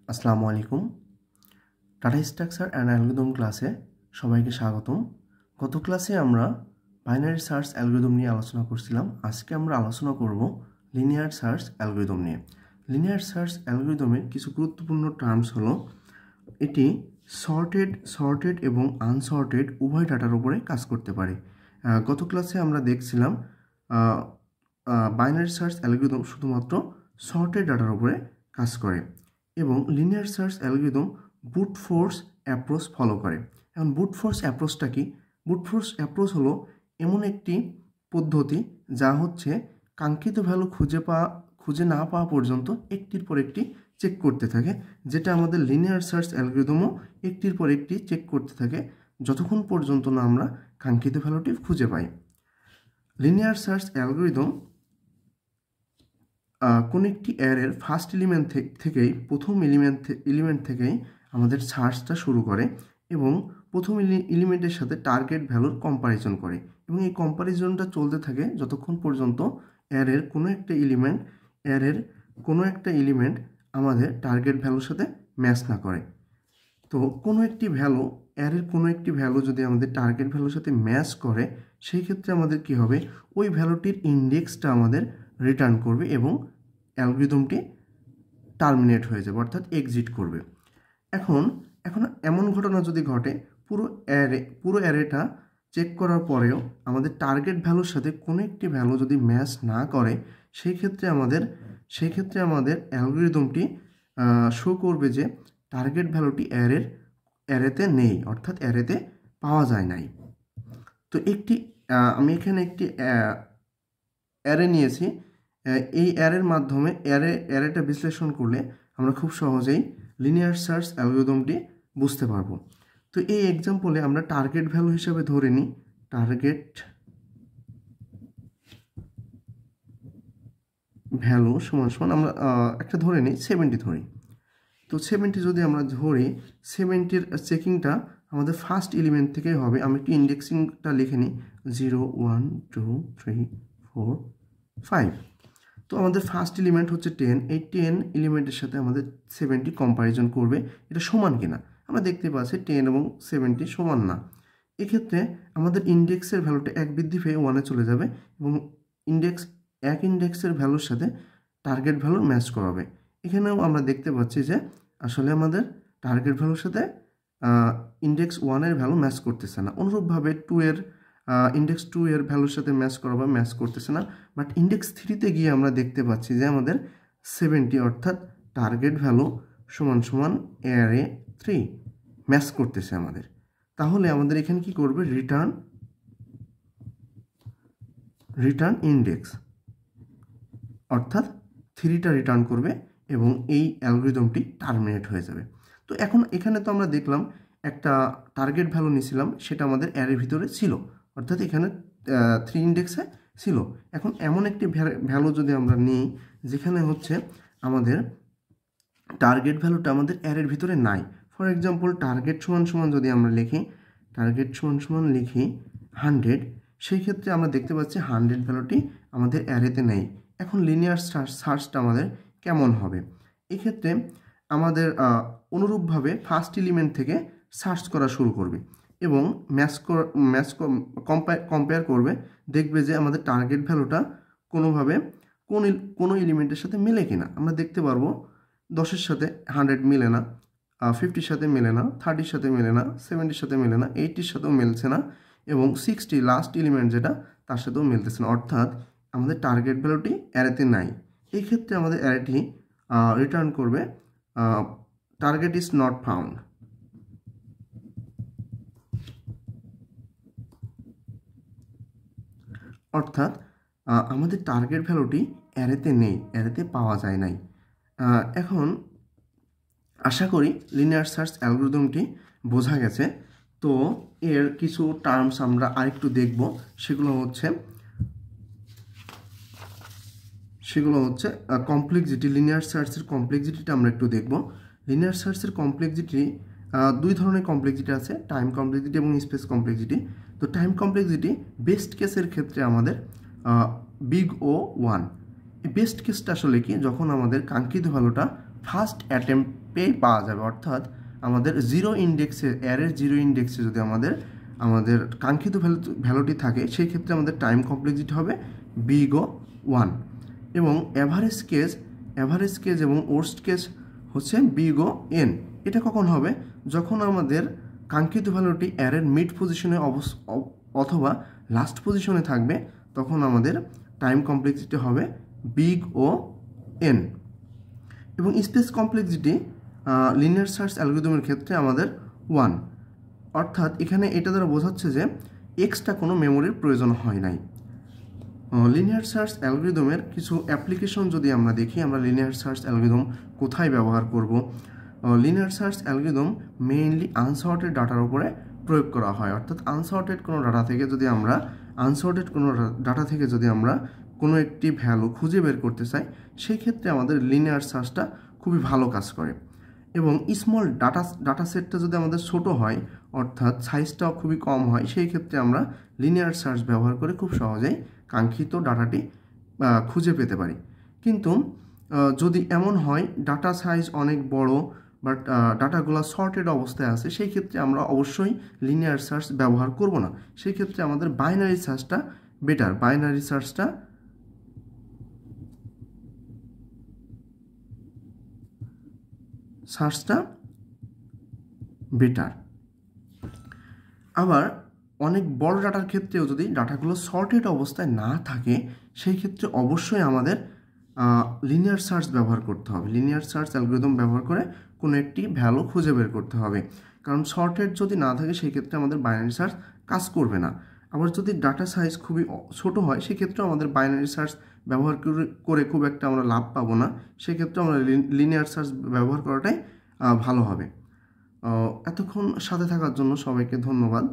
আসসালামু আলাইকুম। Data structure and algorithm ক্লাসে সবাইকে স্বাগতম। গত ক্লাসে আমরা বাইনারি সার্চ অ্যালগরিদম নিয়ে আলোচনা করছিলাম। আজকে আমরা আলোচনা করব লিনিয়ার সার্চ অ্যালগরিদম নিয়ে। লিনিয়ার সার্চ অ্যালগরিদমের কিছু গুরুত্বপূর্ণ টার্মস হলো এটি সর্টেড এবং আনসর্টেড উভয় ডাটার উপরে কাজ করতে পারে। গত ক্লাসে আমরা দেখছিলাম বাইনারি সার্চ অ্যালগরিদম শুধুমাত্র সর্টেড ডাটার উপরে কাজ করে এবং linear search algorithm brute force approach follow করে। এখন বুট ফোর্স অ্যাপ্রোচটা কি? বুট ফোর্স অ্যাপ্রোচ হলো এমন একটি পদ্ধতি যা হচ্ছে কাঙ্ক্ষিত ভ্যালু খুঁজে না পাওয়া পর্যন্ত একটির পর একটি চেক করতে থাকে, যেটা আমাদের লিনিয়ার সার্চ অ্যালগরিদমও একটির পর একটি চেক করতে থাকে যতক্ষণ পর্যন্ত না আমরা কাঙ্ক্ষিত ভ্যালুটি খুঁজে পাই। লিনিয়ার সার্চ অ্যালগরিদম কোন একটি অ্যারের ফার্স্ট এলিমেন্ট থেকেই প্রথম এলিমেন্ট থেকেই আমাদের সার্চটা শুরু করে এবং প্রথম এলিমেন্টের সাথে টার্গেট ভ্যালুর কম্প্যারিজন করে এবং এই কম্প্যারিজনটা চলতে থাকে যতক্ষণ পর্যন্ত অ্যারের কোনো একটা এলিমেন্ট আমাদের টার্গেট ভ্যালুর সাথে ম্যাচ না করে। তো অ্যারের কোনো একটি ভ্যালু যদি আমাদের টার্গেট ভ্যালুর সাথে ম্যাচ করে, সেই ক্ষেত্রে আমাদের কি হবে, ওই ভ্যালুটির ইন্ডেক্সটা আমাদের রিটার্ন করবে এবং অ্যালগরিদমটি টার্মিনেট হয়ে যাবে, অর্থাৎ এক্সিট করবে। এখন এমন ঘটনা যদি ঘটে, পুরো অ্যারেটা চেক করার পরেও আমাদের টার্গেট ভ্যালুর সাথে কোনো একটি ভ্যালু যদি ম্যাচ না করে, সেই ক্ষেত্রে আমাদের অ্যালগরিদমটি শো করবে যে টার্গেট ভ্যালুটি অ্যারেতে নেই, অর্থাৎ অ্যারেতে পাওয়া যায় নাই। তো আমি এখানে একটি অ্যারে নিয়েছি। এই অ্যারের মাধ্যমে অ্যারেটা বিশ্লেষণ করলে আমরা খুব সহজেই লিনিয়ার সার্চ অ্যালগরিদমটি বুঝতে পারবো। তো এই এক্সাম্পলে আমরা টার্গেট ভ্যালু হিসেবে ধরে নিই টার্গেট ভ্যালু সমান আমরা একটা ধরে নিই 70 ধরি। তো 70 যদি আমরা ধরি, 70-র চেকিংটা আমাদের ফার্স্ট এলিমেন্ট থেকেই হবে। আমি একটু ইন্ডেক্সিংটা লিখে নিই 0 1 2 3 4 5। তো আমাদের ফার্স্ট এলিমেন্ট হচ্ছে 10। এই 10 এলিমেন্টের সাথে আমাদের 70 কম্প্যারিজন করবে এটা সমান কিনা। আমরা দেখতে পাচ্ছি 10 এবং 70 সমান না। এক্ষেত্রে আমাদের ইন্ডেক্সের ভ্যালুটা 1 বৃদ্ধি পেয়ে 1-এ চলে যাবে এবং ইন্ডেক্সের ভ্যালুর সাথে টার্গেট ভ্যালুর ম্যাচ করাবে। এখানেও আমরা দেখতে পাচ্ছি যে আসলে আমাদের টার্গেট ভ্যালুর সাথে ইন্ডেক্স 1-এর ভ্যালু ম্যাচ করতেছে না। অনুরূপভাবে ইন্ডেক্স 2 এর ভ্যালুর সাথে ম্যাচ করতেছে না। বাট ইন্ডেক্স 3-তে গিয়ে আমরা দেখতে পাচ্ছি যে আমাদের 70 অর্থাৎ টার্গেট ভ্যালু সমান অ্যারে 3 ম্যাচ করতেছে আমাদের। তাহলে আমাদের এখানে কি করবে, রিটার্ন ইন্ডেক্স, অর্থাৎ 3টা রিটার্ন করবে এবং এই অ্যালগরিদমটি টার্মিনেট হয়ে যাবে। তো এখন এখানে তো আমরা দেখলাম একটা টার্গেট ভ্যালু নিয়েছিলাম, সেটা আমাদের অ্যারের ভিতরে ছিল, অর্থাৎ এখানে 3 ইন্ডেক্সে ছিল। এখন এমন একটি ভ্যালু যদি আমরা নিই যেখানে হচ্ছে আমাদের টার্গেট ভ্যালুটা আমাদের অ্যারের ভিতরে নাই। ফর এক্সাম্পল টার্গেট সমান যদি আমরা লিখি 100, সেই ক্ষেত্রে আমরা দেখতে পাচ্ছি 100 ভ্যালুটি আমাদের অ্যারেতে নেই। এখন লিনিয়ার সার্চটা আমাদের কেমন হবে? এক্ষেত্রে আমাদের অনুরূপভাবে ফার্স্ট এলিমেন্ট থেকে সার্চ করা শুরু করবে এবং কম্পেয়ার করবে, দেখবে যে আমাদের টার্গেট ভ্যালুটা কোনোভাবে কোনো এলিমেন্টের সাথে মিলে কিনা। আমরা দেখতে পারবো 10-এর সাথে 100 মিলে না, 50-র সাথে মেলে না, 30-র সাথে মেলে না, 70-র সাথে মেলে না, 80-র সাথেও মিলছে না এবং 60 লাস্ট এলিমেন্ট যেটা তার সাথেও মিলতেছে না, অর্থাৎ আমাদের টার্গেট ভ্যালুটি অ্যারেতে নাই। এই ক্ষেত্রে আমাদের অ্যারেটি রিটার্ন করবে টার্গেট ইজ নট ফাউন্ড। অর্থাৎ আমাদের টার্গেট ভ্যালুটি অ্যারেতে নেই, অ্যারেতে পাওয়া যায় নাই। এখন আশা করি লিনিয়ার সার্চ অ্যালগরিদমটি বোঝা গেছে। তো এর কিছু টার্মস আমরা আরেকটু দেখব, সেগুলো হচ্ছে কমপ্লেক্সিটি। লিনিয়ার সার্চের কমপ্লেক্সিটিটা আমরা একটু দেখব। লিনিয়ার সার্চের কমপ্লেক্সিটি দুই ধরনের কমপ্লেক্সিটি আছে, টাইম কমপ্লেক্সিটি এবং স্পেস কমপ্লেক্সিটি। তো টাইম কমপ্লেক্সিটি বেস্ট কেসের ক্ষেত্রে আমাদের বিগ O 1। এই বেস্ট কেসটা আসলে কি, যখন আমাদের কাঙ্ক্ষিত ভ্যালুটা ফার্স্ট অ্যাটেম্পেই পাওয়া যাবে। অর্থাৎ আমাদের জিরো ইন্ডেক্সে, অ্যারের জিরো ইন্ডেক্সে যদি আমাদের কাঙ্ক্ষিত ভ্যালুটি থাকে, সেই ক্ষেত্রে আমাদের টাইম কমপ্লেক্সিটি হবে বিগ ও 1, এবং অ্যাভারেজ কেস এবং ওর্স্ট কেস হচ্ছে বিগ ও n। এটা কখন হবে? যখন আমাদের কাঙ্ক্ষিত ভ্যালুটি অ্যারের মিড পজিশনে অথবা লাস্ট পজিশনে থাকবে, তখন আমাদের টাইম কমপ্লেক্সিটি হবে বিগ ও n। এবং স্পেস কমপ্লেক্সিটি লিনিয়ার সার্চ অ্যালগরিদমের ক্ষেত্রে আমাদের 1। অর্থাৎ এখানে এটা দ্বারা বোঝাচ্ছে যে এক্সট্রা কোনো মেমোরির প্রয়োজন হয় নাই। লিনিয়ার সার্চ অ্যালগরিদমের কিছু অ্যাপ্লিকেশন যদি আমরা দেখি, আমরা লিনিয়ার সার্চ অ্যালগরিদম কোথায় ব্যবহার করব। Linear search algorithm mainly unsorted ডাটার উপরে প্রয়োগ করা হয়। অর্থাৎ আনসর্টেড কোনো ডাটা থেকে যদি আমরা কোনো একটি ভ্যালু খুঁজে বের করতে চাই, সেই ক্ষেত্রে আমাদের লিনিয়ার সার্চটা খুবই ভালো কাজ করে। এবং স্মল ডাটা সেটটা যদি আমাদের ছোট হয়, অর্থাৎ সাইজটাও খুবই কম হয়, সেই ক্ষেত্রে আমরা লিনিয়ার সার্চ ব্যবহার করে খুব সহজেই কাঙ্ক্ষিত ডাটাটি খুঁজে পেতে পারি। কিন্তু যদি এমন হয় ডাটা সাইজ অনেক বড়, বাট ডাটাগুলো সর্টেড অবস্থায় আছে, সেই ক্ষেত্রে আমরা অবশ্যই লিনিয়ার সার্চ ব্যবহার করব না। সেই ক্ষেত্রে আমাদের বাইনারি সার্চটা বেটার। বাইনারি সার্চটা বেটার। আবার অনেক বড় ডাটার ক্ষেত্রেও যদি ডাটাগুলো সর্টেড অবস্থায় না থাকে, সেই ক্ষেত্রে অবশ্যই আমাদের লিনিয়ার সার্চ ব্যবহার করতে হবে। লিনিয়ার সার্চ অ্যালগরিদম ব্যবহার করে কোনো একটি ভ্যালু খুঁজে বের করতে হবে। কারণ সর্টেড যদি না থাকে, সেই ক্ষেত্রে আমাদের বাইনারি সার্চ কাজ করবে না। আবার যদি ডাটা সাইজ খুবই ছোট হয়, সেক্ষেত্রেও আমাদের বাইনারি সার্চ ব্যবহার করে খুব একটা আমরা লাভ পাবো না। সেক্ষেত্রে আমরা লিনিয়ার সার্চ ব্যবহার করাটাই ভালো হবে। এতক্ষণ সাথে থাকার জন্য সবাইকে ধন্যবাদ।